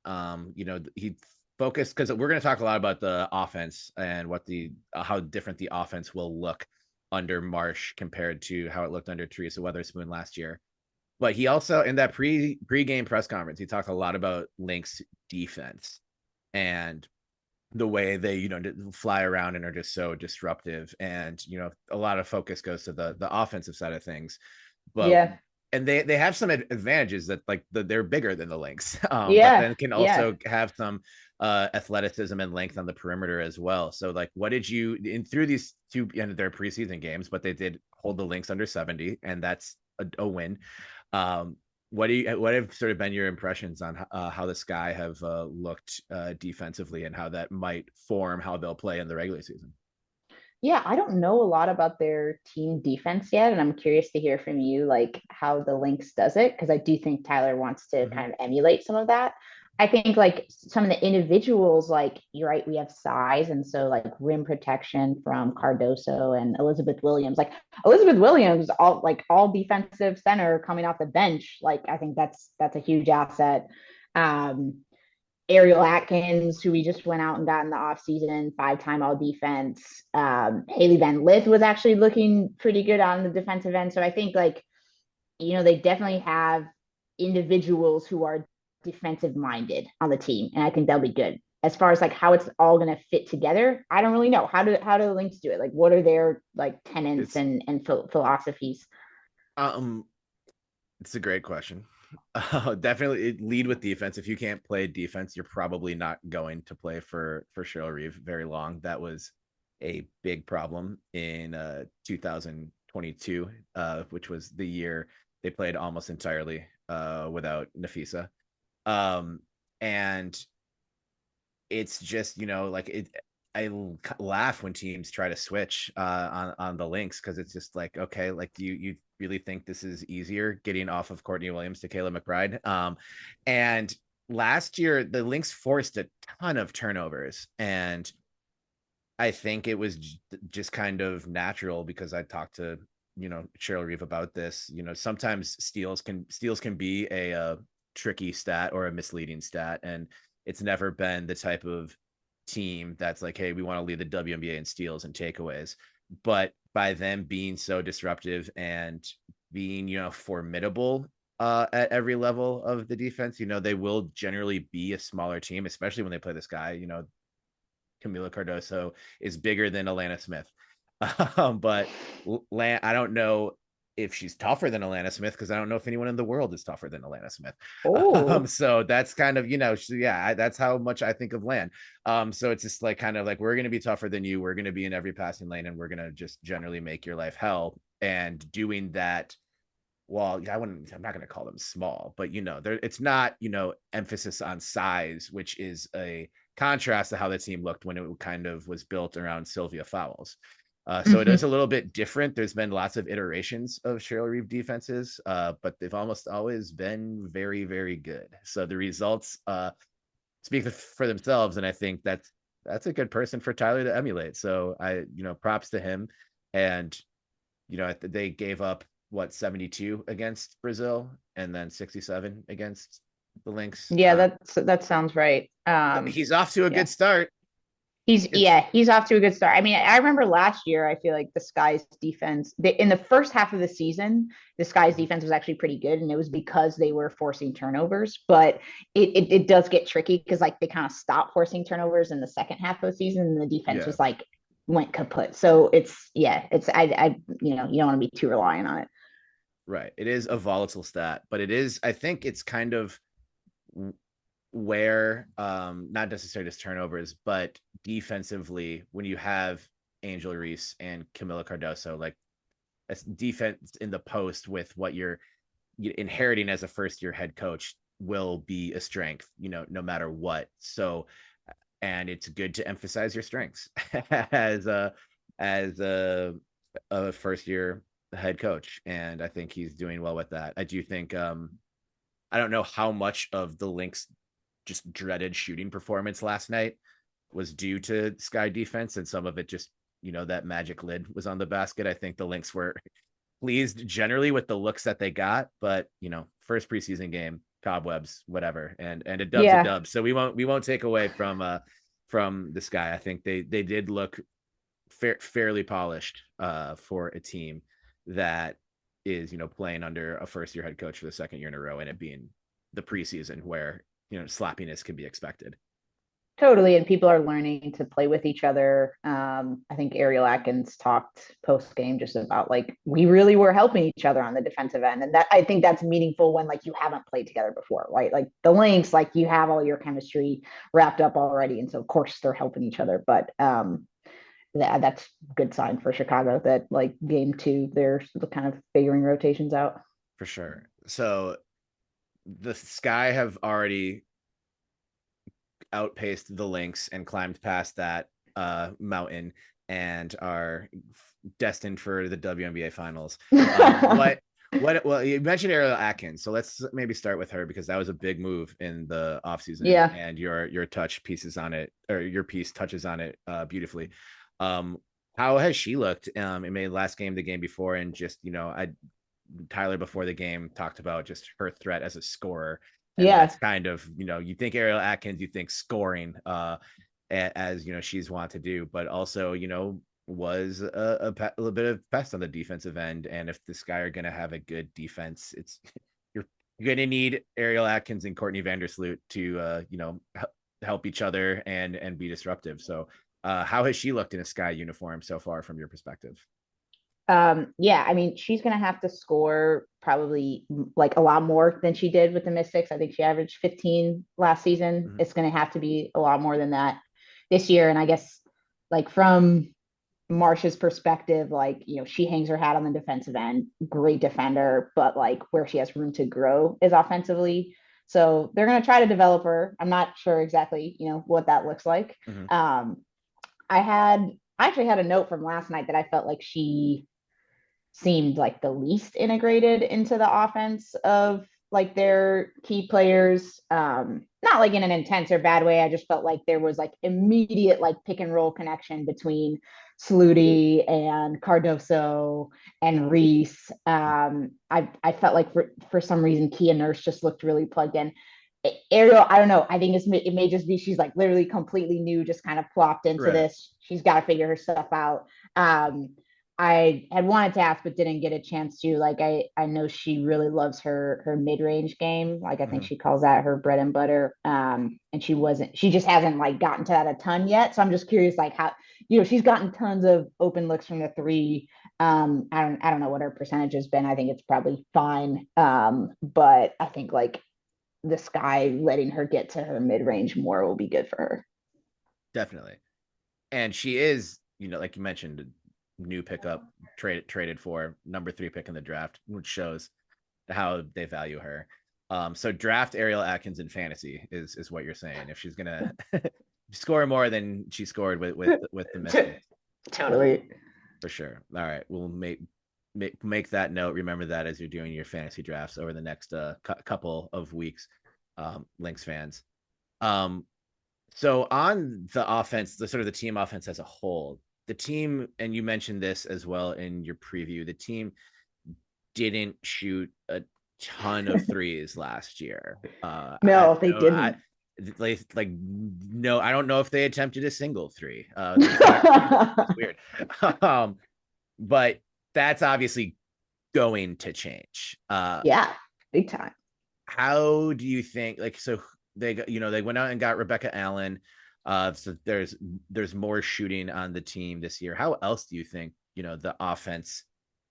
He focus, because we're going to talk a lot about the offense and what the how different the offense will look under Marsh compared to how it looked under Teresa Weatherspoon last year. But he also, in that pre-game press conference, he talked a lot about Lynx defense and the way they, fly around and are just so disruptive. And, a lot of focus goes to the offensive side of things. But Yeah. and they have some advantages that they're bigger than the Lynx, but Yeah. then can Yeah. also have some athleticism and length on the perimeter as well. So like, what did you through these two end of their preseason games, but they did hold the Lynx under 70, and that's a win. What have sort of been your impressions on how the Sky have looked defensively, and how that might form how they'll play in the regular season? Yeah, I don't know a lot about their team defense yet, and I'm curious to hear from you, like how the Lynx does it, because I do think Tyler wants to Mm-hmm. kind of emulate some of that. I think like some of the individuals, like you're right, we have size, and so like rim protection from Cardoso and Elizabeth Williams. Like Elizabeth Williams, all defensive center coming off the bench. Like I think that's a huge asset. Um, Ariel Atkins, who we just went out and got in the offseason, 5-time all defense. Haley Van Lith was actually looking pretty good on the defensive end. So I think, like, they definitely have individuals who are defensive minded on the team. And I think that'll be good. As far as like how it's all going to fit together, I don't really know. How do the Lynx do it? Like, what are their like tenets It's and philosophies? um it's a great question. Definitely lead with defense. If you can't play defense, you're probably not going to play for Cheryl Reeve very long. That was a big problem in 2022, which was the year they played almost entirely without Nafisa. And it's just, like it. Laugh when teams try to switch on the Lynx, because it's just like, okay, like you really think this is easier getting off of Courtney Williams to Kayla McBride? And last year the Lynx forced a ton of turnovers, and I think it was just kind of natural, because I talked to Cheryl Reeve about this. Sometimes steals can be a tricky stat or a misleading stat, and it's never been the type of team that's like, hey, we want to lead the WNBA in steals and takeaways. But by them being so disruptive and being formidable at every level of the defense, they will generally be a smaller team, especially when they play this guy. Camila Cardoso is bigger than Alana Smith. But I don't know if she's tougher than Alana Smith, because I don't know if anyone in the world is tougher than Alana Smith. Oh, So that's kind of, that's how much I think of Lan. So it's just like kind of like, we're going to be tougher than you. We're going to be in every passing lane, and we're going to just generally make your life hell. And doing that, well, I'm not going to call them small, but it's not, emphasis on size, which is a contrast to how the team looked when it kind of was built around Sylvia Fowles. So it is a little bit different. There's been lots of iterations of Cheryl Reeve defenses, but they've almost always been very, very good. So the results speak for themselves, and I think that's a good person for Tyler to emulate. So props to him. And they gave up 72 against Brazil, and then 67 against the Lynx. yeah, that sounds right. He's off to a Yeah. good start. He's off to a good start. I mean, I remember last year, I feel like the Sky's defense, in the first half of the season, the Sky's defense was actually pretty good, and it was because they were forcing turnovers. But it does get tricky, because like they kind of stopped forcing turnovers in the second half of the season, and the defense was like went kaput. So it's I you don't want to be too reliant on it. Right. It is a volatile stat, but I think it's kind of where not necessarily just turnovers, but defensively, when you have Angel Reese and Camila Cardoso, like a defense in the post with what you're inheriting as a first year head coach will be a strength, no matter what. So, and it's good to emphasize your strengths as a first year head coach, and I think he's doing well with that. I do think I don't know how much of the Lynx just dreaded shooting performance last night was due to Sky defense, and some of it just that magic lid was on the basket. I think the Lynx were pleased generally with the looks that they got, but first preseason game, cobwebs, whatever, and a dub's a Yeah. dub. So we won't take away from the Sky. I think they did look fairly polished for a team that is playing under a first year head coach for the second year in a row, and it being the preseason where sloppiness can be expected. Totally, and people are learning to play with each other. I think Ariel Atkins talked post game just about like we really were helping each other on the defensive end, and that I think that's meaningful when like you haven't played together before, right? Like the Lynx, like you have all your chemistry wrapped up already, and so of course they're helping each other. But that's a good sign for Chicago that like game two they're kind of figuring rotations out. For sure. So the Sky have already outpaced the Lynx and climbed past that mountain and are destined for the WNBA finals. Well, you mentioned Ariel Atkins, so let's maybe start with her because that was a big move in the offseason. Yeah. And your touch pieces on it, or your piece touches on it beautifully. How has she looked in the last game, the game before, and just Tyler before the game talked about just her threat as a scorer. And that's kind of, you think Ariel Atkins, you think scoring as, she's want to do, but also, was a little bit of pest on the defensive end. And if this guy are going to have a good defense, you're going to need Ariel Atkins and Courtney Vandersloot to, help each other and be disruptive. So how has she looked in a Sky uniform so far from your perspective? Yeah, I mean, she's gonna have to score probably like a lot more than she did with the Mystics. I think she averaged 15 last season. Mm-hmm. It's gonna have to be a lot more than that this year. And I guess like from Marcia's perspective, like, she hangs her hat on the defensive end, great defender, but like where she has room to grow is offensively. So they're gonna try to develop her. I'm not sure exactly, what that looks like. Mm-hmm. I actually had a note from last night that I felt like she seemed like the least integrated into the offense of like their key players. Not like in an intense or bad way. I just felt like there was like immediate like pick and roll connection between Sluty and Cardoso and Reese. I felt like for some reason Kia Nurse just looked really plugged in. Ariel, I don't know. I think it may just be she's like literally completely new, just kind of plopped into this. She's got to figure her stuff out. I had wanted to ask, but didn't get a chance to. Like, I know she really loves her mid range game. Like, I think she calls that her bread and butter. And she just hasn't like gotten to that a ton yet. So I'm just curious, like how, she's gotten tons of open looks from the three. I don't know what her percentage has been. I think it's probably fine. But I think like the Sky letting her get to her mid range more will be good for her. Definitely. And she is, like you mentioned, new pickup traded for number 3 pick in the draft, which shows how they value her. So draft Ariel Atkins in fantasy is what you're saying. If she's gonna score more than she scored with the Mystics. Totally. For sure. All right. We'll make that note. Remember that as you're doing your fantasy drafts over the next couple of weeks, Lynx fans. So on the offense, the sort of the team offense as a whole, the team, and you mentioned this as well in your preview, the team didn't shoot a ton of threes last year. No, they didn't. No, I don't know if they attempted a single three. It's weird. But that's obviously going to change. Yeah, big time. How do you think, so they went out and got Rebecca Allen. So there's more shooting on the team this year. How else do you think, the offense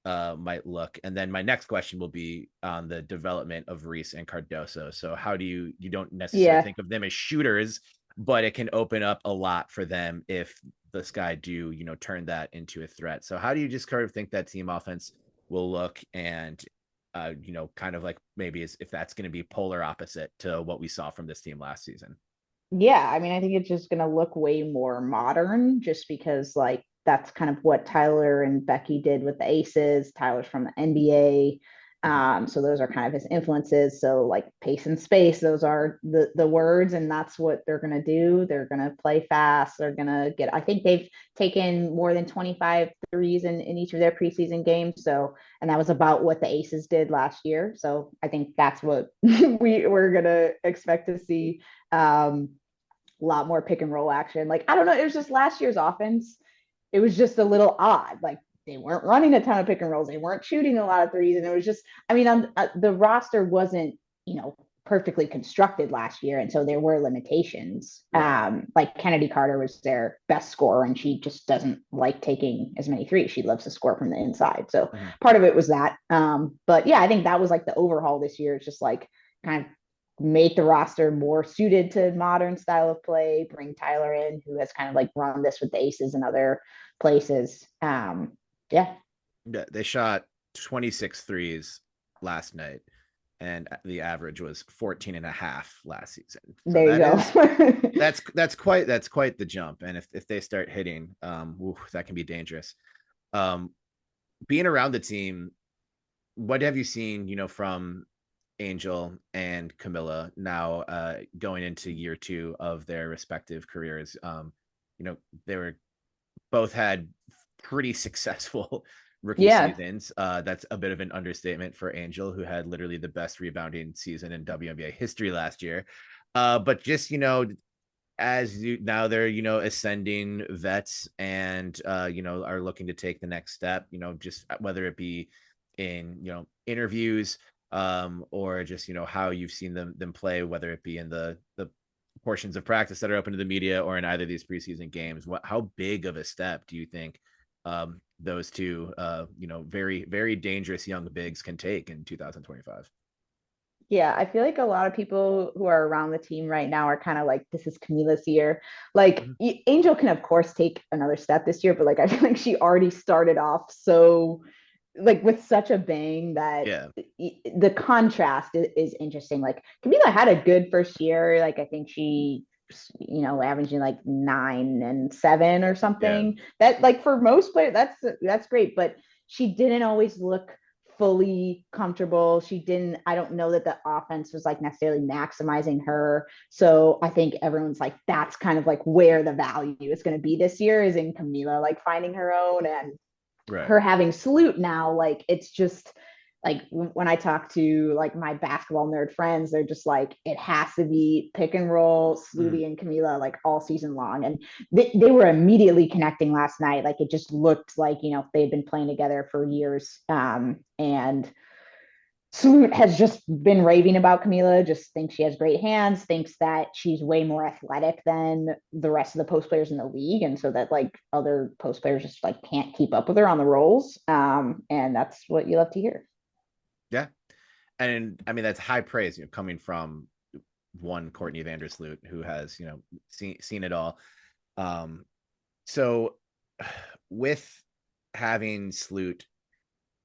might look? And then my next question will be on the development of Reese and Cardoso. So how do you don't necessarily think of them as shooters, but it can open up a lot for them if the Sky do, turn that into a threat. So how do you just kind of think that team offense will look, and kind of like maybe if that's going to be polar opposite to what we saw from this team last season? Yeah, I mean, I think it's just going to look way more modern just because, like, that's kind of what Tyler and Becky did with the Aces. Tyler's from the NBA. So those are kind of his influences. So like pace and space, those are the words, and that's what they're gonna do. They're gonna play fast. They're gonna get. I think they've taken more than 25 threes in each of their preseason games. So, and that was about what the Aces did last year. So I think that's what we're gonna expect to see. A lot more pick and roll action. Like I don't know, it was just last year's offense. It was just a little odd. Like they weren't running a ton of pick and rolls. They weren't shooting a lot of threes, and it was just. I mean, the roster wasn't perfectly constructed last year, and so there were limitations. Right. Like Kennedy Carter was their best scorer, and she just doesn't like taking as many threes. She loves to score from the inside. So part of it was that. But yeah, I think that was like the overhaul this year. It's just like kind of make the roster more suited to modern style of play, bring Tyler in, who has kind of like run this with the Aces and other places. Yeah. Yeah, they shot 26 threes last night, and the average was 14 and a half last season. So there you go. Is that's quite the jump. And if they start hitting, that can be dangerous. Being around the team, what have you seen, from Angel and Camilla now going into year 2 of their respective careers? They were both had pretty successful rookie seasons. That's a bit of an understatement for Angel, who had literally the best rebounding season in WNBA history last year. But just, now they're, ascending vets and, are looking to take the next step, just whether it be in, interviews, or just, how you've seen them play, whether it be in the portions of practice that are open to the media or in either of these preseason games. How big of a step do you think those two, very, very dangerous young bigs can take in 2025? Yeah, I feel like a lot of people who are around the team right now are kind of like, this is Camila's year. Like Angel can of course take another step this year, but like I feel like she already started off so like with such a bang that the contrast is interesting. Like Camila had a good first year. Like I think she, averaging like 9 and 7 or something. That like for most players, that's great. But she didn't always look fully comfortable. I don't know that the offense was like necessarily maximizing her. So I think everyone's like, that's kind of like where the value is going to be this year, is in Camila, like finding her own, and her having Salute now. Like it's just like when I talk to like my basketball nerd friends, they're just like, it has to be pick and roll, Sluty and Camila like all season long. And they were immediately connecting last night. Like it just looked like, they had been playing together for years. And Salute has just been raving about Camila, just thinks she has great hands, thinks that she's way more athletic than the rest of the post players in the league. And so that like other post players just like can't keep up with her on the rolls. And that's what you love to hear. Yeah. And I mean, that's high praise, coming from one Courtney Vandersloot, who has, seen it all. So with having Sloot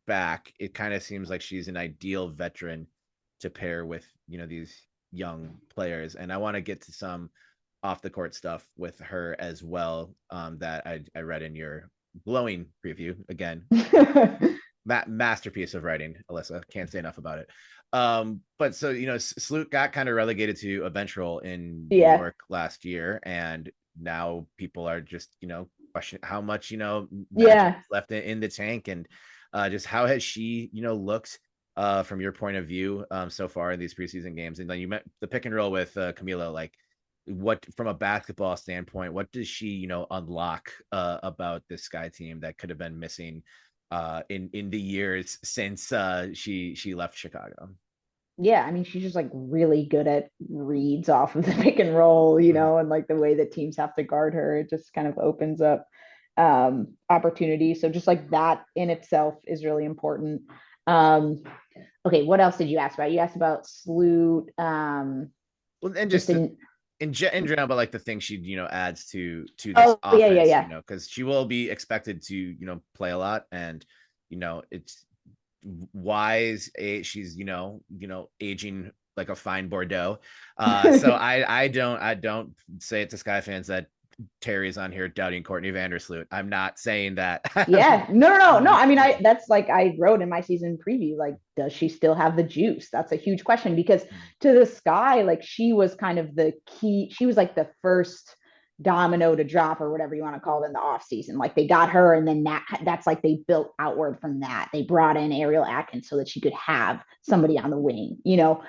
back, it kind of seems like she's an ideal veteran to pair with, these young players. And I want to get to some off the court stuff with her as well, that I read in your glowing preview. Again, masterpiece of writing, Alyssa. Can't say enough about it. But so, Sloot got kind of relegated to a bench role in New York last year, and now people are just, questioning how much, left in the tank, and just how has she, looked from your point of view so far in these preseason games. And then you met the pick and roll with Camila. Like, what, from a basketball standpoint, what does she, unlock about this Sky team that could have been missing in the years since she left Chicago? Yeah, I mean, she's just like really good at reads off of the pick and roll, and like the way that teams have to guard her, it just kind of opens up opportunity. So just like that in itself is really important. Okay, what else did you ask about? You asked about Sloot. Well, and just in general, but like the thing she, adds to this offense, because she will be expected to, play a lot, and it's wise. She's aging like a fine Bordeaux. So I don't say it to Sky fans that Terry's on here doubting Courtney Vandersloot. I'm not saying that. Yeah, no. I mean, that's like I wrote in my season preview, like, does she still have the juice? That's a huge question because to the Sky, like she was kind of the key. She was like the first domino to drop or whatever you want to call it in the off season. Like they got her, and then that's like they built outward from that. They brought in Ariel Atkins so that she could have somebody on the wing, you know.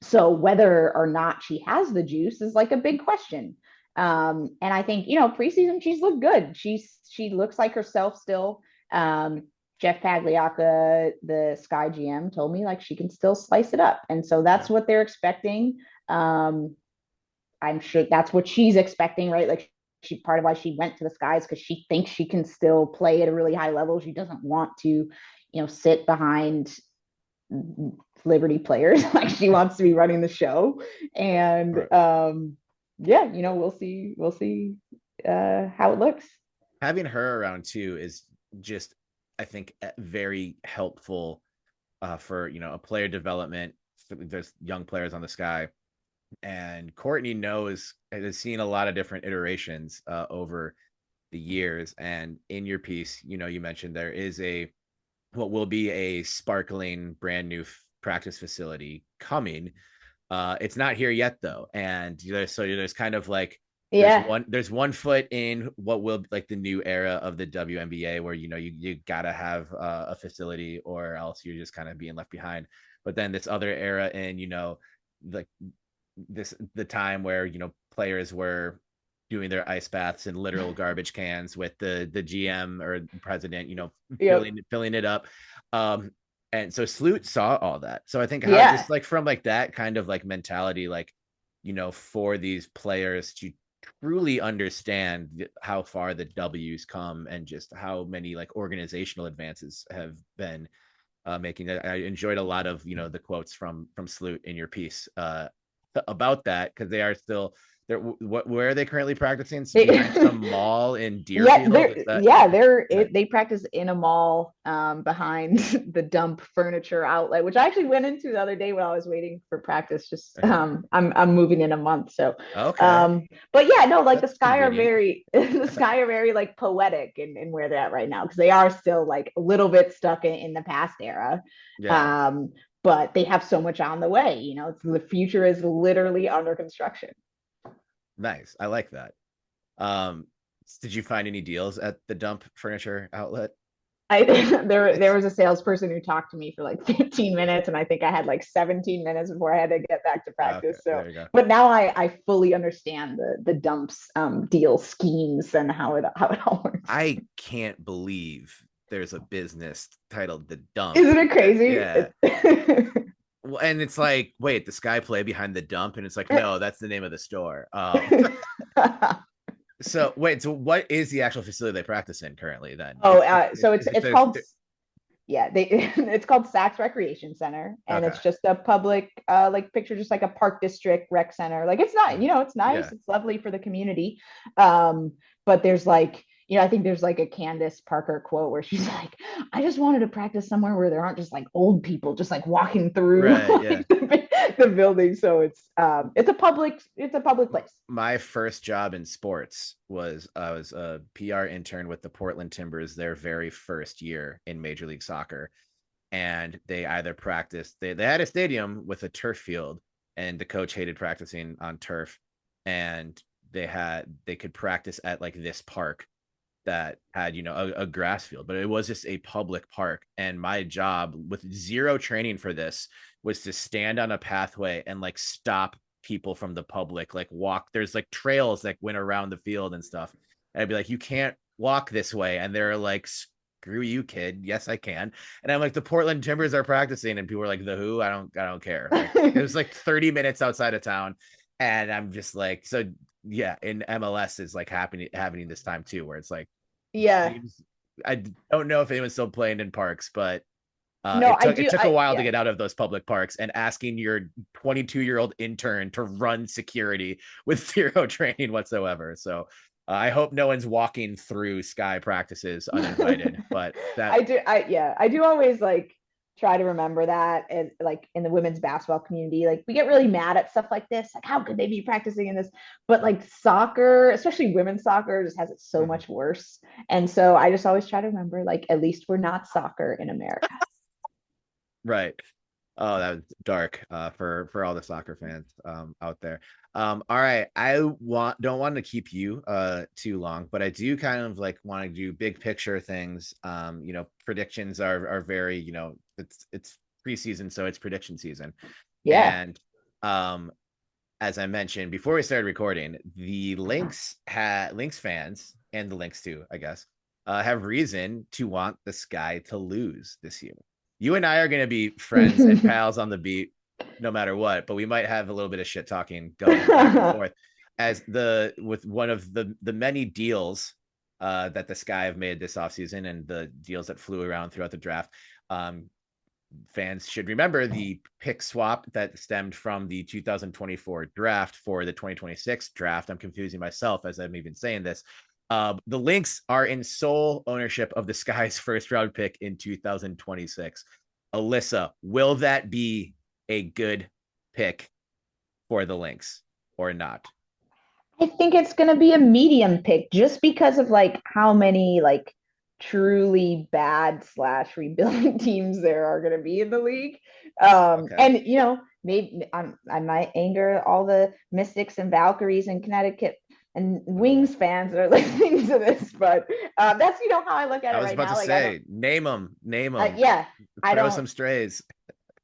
So whether or not she has the juice is like a big question. And I think, preseason, she's looked good. She looks like herself still. Jeff Pagliacca, the Sky GM, told me like she can still slice it up. And so that's what they're expecting. I'm sure that's what she's expecting, right? Like part of why she went to the Skies, because she thinks she can still play at a really high level. She doesn't want to, sit behind Liberty players. Like she wants to be running the show. And we'll see how it looks. Having her around too is just, I think, very helpful for a player development. There's young players on the Sky, and Courtney has seen a lot of different iterations over the years. And in your piece, you mentioned there is what will be a sparkling brand new practice facility coming. It's not here yet though, and there's kind of like there's one foot in what will like the new era of the WNBA, where you gotta have a facility or else you're just kind of being left behind. But then this other era in like the time where players were doing their ice baths in literal garbage cans with the GM or president filling it up. And so Sloot saw all that. So I think just like from like that kind of like mentality, like, for these players to truly understand how far the W's come and just how many like organizational advances have been making that. I enjoyed a lot of, the quotes from Sloot in your piece about that, because they are still where are they currently practicing? Behind some mall in Deerfield? They practice in a mall behind the dump furniture outlet, which I actually went into the other day when I was waiting for practice. Just I'm moving in a month, so okay. But yeah, no, like the Sky are very like poetic in where they're at right now, because they are still like a little bit stuck in the past era. But they have so much on the way. The future is literally under construction. Nice. I like that. Did you find any deals at the dump furniture outlet? There was a salesperson who talked to me for like 15 minutes, and I think I had like 17 minutes before I had to get back to practice. Okay, so, but now I fully understand the dumps deal schemes and how it all works. I can't believe there's a business titled The Dump. Isn't it crazy? Yeah. Well, and it's like, wait, the Sky play behind the dump, and it's like, no, that's the name of the store. So wait, so what is the actual facility they practice in currently then? It's called it's called Saks Recreation Center, and it's just a public like picture, just like a park district rec center. Like it's not, it's nice, it's lovely for the community. But there's like, I think there's like a Candace Parker quote where she's like, I just wanted to practice somewhere where there aren't just like old people just like walking through the building. So it's a public place. My first job in sports was I was a PR intern with the Portland Timbers their very first year in Major League Soccer. And they either practiced, they had a stadium with a turf field, and the coach hated practicing on turf. And they could practice at like this park that had a grass field, but it was just a public park. And my job, with zero training for this, was to stand on a pathway and like stop people from the public, like walk. There's like trails that went around the field and stuff, and I'd be like, you can't walk this way, and they're like, screw you, kid. Yes, I can. And I'm like, the Portland Timbers are practicing, and people are like, the who? I don't care. Like, it was like 30 minutes outside of town, and I'm just like, so yeah, in MLS is like happening this time too, where it's like, I don't know if anyone's still playing in parks, but it took a while to get out of those public parks, and asking your 22-year-old intern to run security with zero training whatsoever. So I hope no one's walking through Sky practices uninvited. But that I do always like try to remember that. And like in the women's basketball community, like we get really mad at stuff like this. Like, how could they be practicing in this? But like soccer, especially women's soccer, just has it so much worse. And so I just always try to remember, like, at least we're not soccer in America. Right. Oh, that was dark for all the soccer fans out there. All right. Don't want to keep you too long, but I do kind of like want to do big picture things. Predictions are very, it's preseason, so it's prediction season. Yeah. And as I mentioned before we started recording, the Lynx fans and the Lynx too, I guess, have reason to want the Sky to lose this year. You and I are going to be friends and pals on the beat no matter what, but we might have a little bit of shit talking going back and forth with one of the many deals that the Sky have made this offseason and the deals that flew around throughout the draft. Fans should remember the pick swap that stemmed from the 2024 draft for the 2026 draft. I'm confusing myself as I'm even saying this. The Lynx are in sole ownership of the Sky's first round pick in 2026. Alyssa, will that be a good pick for the Lynx or not? I think it's going to be a medium pick just because of like how many like truly bad / rebuilding teams there are going to be in the league. Okay. And maybe I might anger all the Mystics and Valkyries in Connecticut and Wings fans that are listening to this, but that's how I look at it right now. I was about to say, name them. Yeah, throw some strays.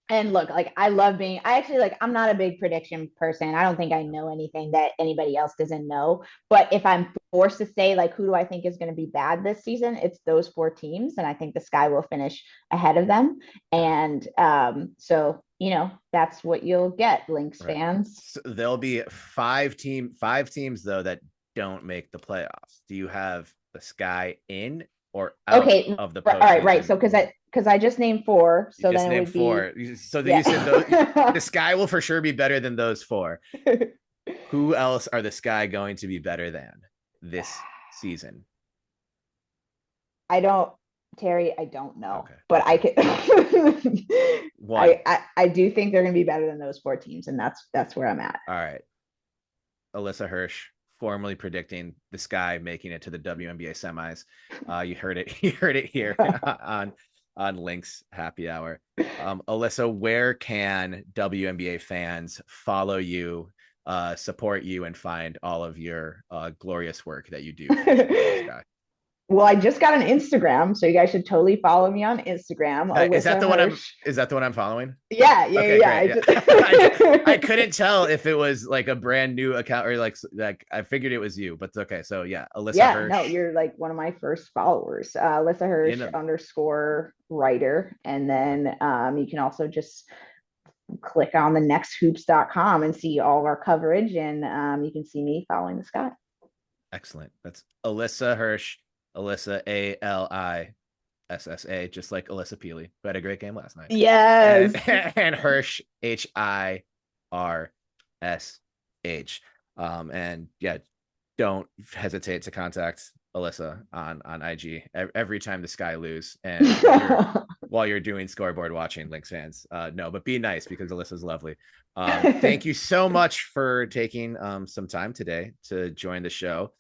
And look, like I actually like I'm not a big prediction person. I don't think I know anything that anybody else doesn't know. But if I'm forced to say like who do I think is going to be bad this season, it's those 4 teams, and I think the Sky will finish ahead of them. And so that's what you'll get, Lynx fans. So there'll be 5 teams though that don't make the playoffs. Do you have the Sky in or out of the postseason? All right. So because I just named 4, so then it would 4. So you said the Sky will for sure be better than those 4. Who else are the Sky going to be better than this season? Terry, I don't know, okay. But I could. I do think they're going to be better than those 4 teams, and that's where I'm at. All right, Alyssa Hirsch, formally predicting the Sky making it to the WNBA semis. You heard it. You heard it here on Lynx Happy Hour. Alyssa, where can WNBA fans follow you, support you, and find all of your glorious work that you do? Well, I just got an Instagram, so you guys should totally follow me on Instagram. Is that the one I'm following? Yeah. I couldn't tell if it was like a brand new account or like I figured it was you, but it's okay. So yeah, Alyssa Hirsch. No, you're like one of my first followers. Alyssa Hirsch _writer, and then you can also just click on the nexthoops.com and see all of our coverage, and you can see me following the Sky. Excellent. That's Alyssa Hirsch. Alyssa ALISSA, just like Alyssa Peely, who had a great game last night. Yes. And Hirsch HIRSH. And yeah, don't hesitate to contact Alyssa on IG every time the Sky lose, and while you're doing scoreboard watching, Lynx fans. No, but be nice because Alyssa's lovely. Thank you so much for taking some time today to join the show.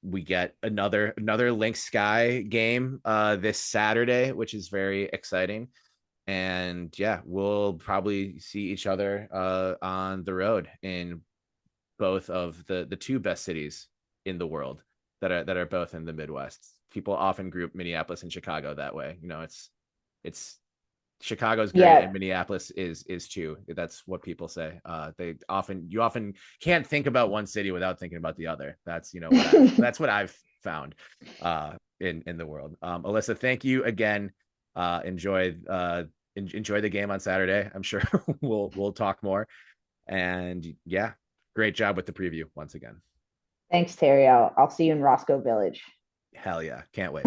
We get another Lynx Sky game this Saturday, which is very exciting. And yeah, we'll probably see each other on the road in both of the 2 best cities in the world that are both in the Midwest. People often group Minneapolis and Chicago that way. It's Chicago's great, and Minneapolis is too. That's what people say. You often can't think about one city without thinking about the other. That's that's what I've found in the world. Alyssa, thank you again. Enjoy the game on Saturday. I'm sure we'll talk more. And yeah, great job with the preview once again. Thanks, Terry. I'll see you in Roscoe Village. Hell yeah, can't wait.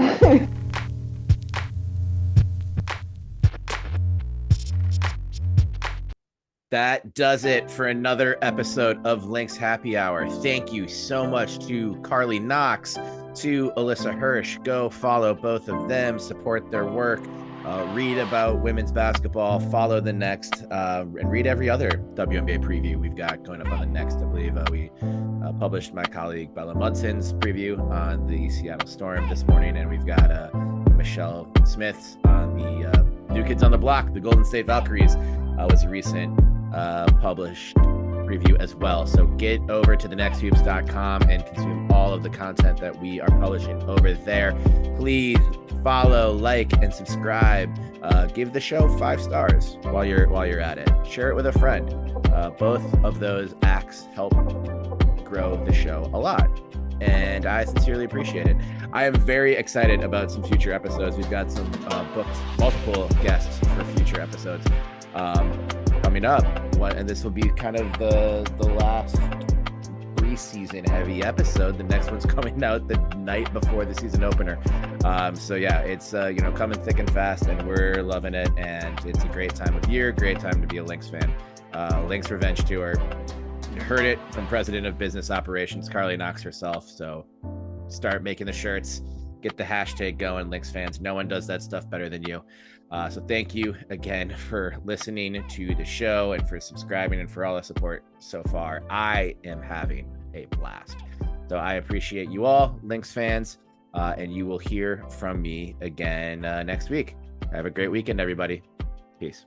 That does it for another episode of Lynx Happy Hour. Thank you so much to Carley Knox, to Alyssa Hirsch. Go follow both of them, support their work. read about women's basketball, follow the Next, and read every other WNBA preview we've got going up on the Next. I believe we published my colleague Bella Mudson's preview on the Seattle Storm this morning, and we've got Michelle Smith's on the New Kids on the Block, the Golden State Valkyries, was a recent published preview as well. So get over to thenexthoops.com and consume all of the content that we are publishing over there. Please follow, like, and subscribe. Give the show 5 stars while you're at it. Share it with a friend. Both of those acts help grow the show a lot, and I sincerely appreciate it. I am very excited about some future episodes. We've got some booked multiple guests for future episodes coming up, and this will be kind of the last preseason heavy episode. The next one's coming out the night before the season opener. So yeah, it's coming thick and fast, and we're loving it, and it's a great time of year, great time to be a Lynx fan. Lynx Revenge Tour. You heard it from President of Business Operations, Carley Knox herself. So start making the shirts, get the hashtag going, Lynx fans. No one does that stuff better than you. So thank you again for listening to the show and for subscribing and for all the support so far. I am having a blast. So I appreciate you all, Lynx fans, and you will hear from me again next week. Have a great weekend, everybody. Peace.